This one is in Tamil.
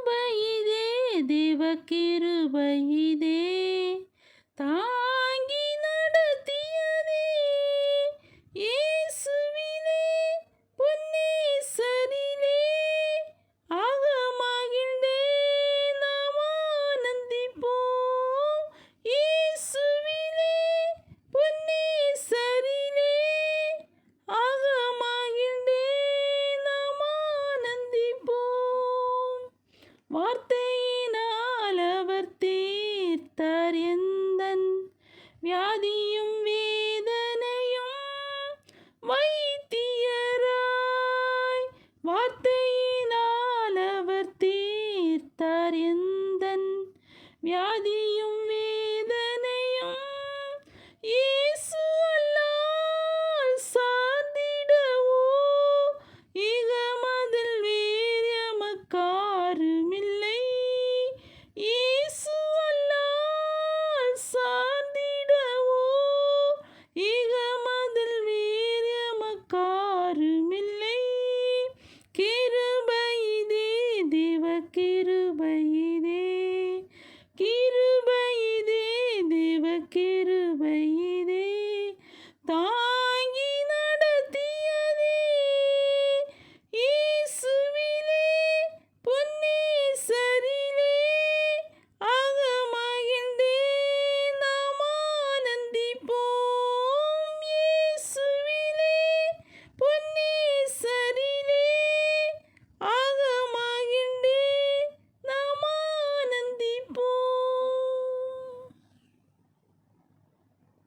கிருபையிதே தேவ கிருபையிதே தாங்கி நடத்தியதே இயேசுவிலே பொன்னேசரிலே ஆக மகிழ்ந்தே நாம் ஆனந்திப்போம். இயேசுவிலே பொன்னேசரிலே ஆக மகிழ்ந்தே நாம் ஆனந்திப்போம். வார்த்தையினால் அவர் தீர்த்தார் எந்தன் வியாதியும் வேதனையும் வைத்தியராய். வார்த்தையினால் அவர் தீர்த்தார் எந்தன் வியாதியும்